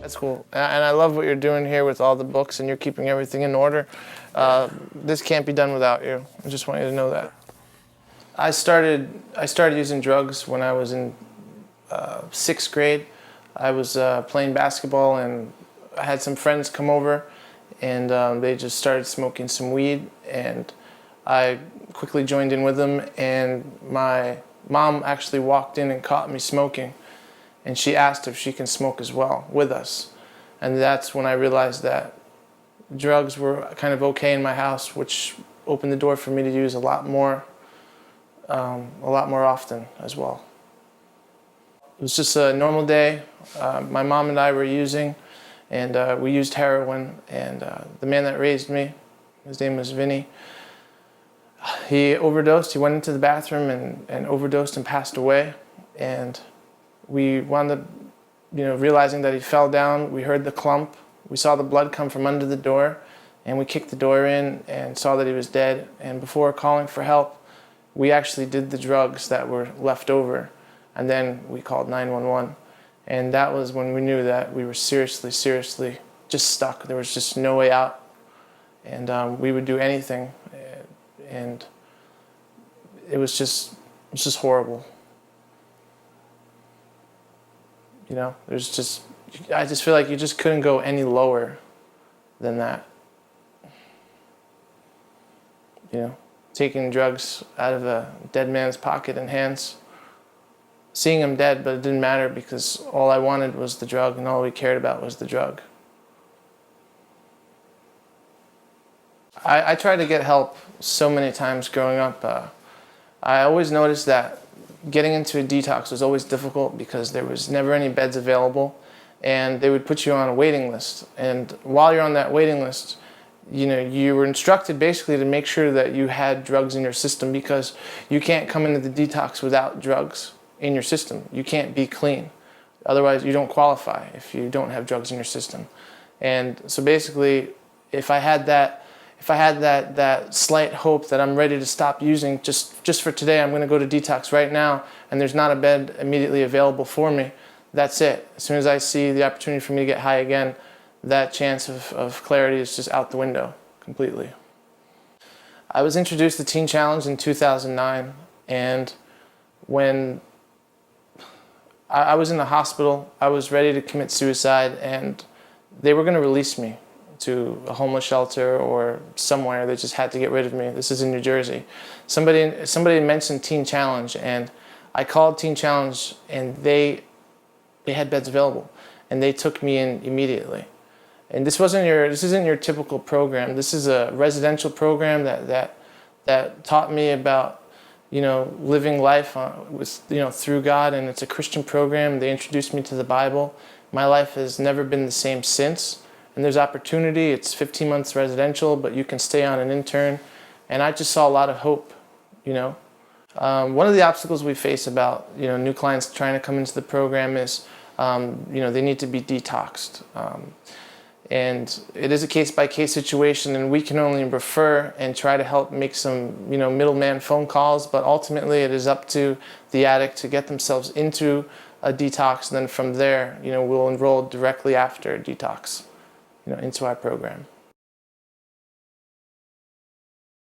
That's cool. And I love what you're doing here with all the books, and you're keeping everything in order. This can't be done without you. I just want you to know that. I started using drugs when I was in 6th grade. I was playing basketball, and I had some friends come over, and they just started smoking some weed, and I quickly joined in with them, and my mom actually walked in and caught me smoking, and she asked if she can smoke as well with us. And that's when I realized that drugs were kind of okay in my house, which opened the door for me to use a lot more often as well. It was just a normal day. My mom and I were using, and we used heroin, and the man that raised me, his name was Vinny, he overdosed. He went into the bathroom and overdosed and passed away. And we wound up, realizing that he fell down. We heard the clump. We saw the blood come from under the door, and we kicked the door in and saw that he was dead. And before calling for help, we actually did the drugs that were left over, and then we called 911. And that was when we knew that we were seriously just stuck. There was just no way out, and we would do anything, and it was just horrible. I just feel like you just couldn't go any lower than that. Taking drugs out of a dead man's pocket and hands, seeing him dead, but it didn't matter because all I wanted was the drug, and all we cared about was the drug. I tried to get help so many times growing up. I always noticed that getting into a detox was always difficult because there was never any beds available, and they would put you on a waiting list. And while you're on that waiting list, you were instructed basically to make sure that you had drugs in your system, because you can't come into the detox without drugs in your system. You can't be clean. Otherwise, you don't qualify if you don't have drugs in your system. And so basically, if I had that slight hope that I'm ready to stop using just for today, I'm going to go to detox right now, and there's not a bed immediately available for me, that's it. As soon as I see the opportunity for me to get high again, that chance of clarity is just out the window completely. I was introduced to Teen Challenge in 2009, and when I was in the hospital, I was ready to commit suicide, and they were going to release me to a homeless shelter or somewhere. They just had to get rid of me. This is in New Jersey. Somebody mentioned Teen Challenge, and I called Teen Challenge, and they had beds available, and they took me in immediately. And this isn't your typical program. This is a residential program that taught me about living life through God, and it's a Christian program. They introduced me to the Bible. My life has never been the same since. And there's opportunity. It's 15 months residential, but you can stay on an intern. And I just saw a lot of hope, One of the obstacles we face about, new clients trying to come into the program is, they need to be detoxed. And it is a case-by-case situation, and we can only refer and try to help make some, middleman phone calls, but ultimately it is up to the addict to get themselves into a detox, and then from there, we'll enroll directly after detox. Into our program.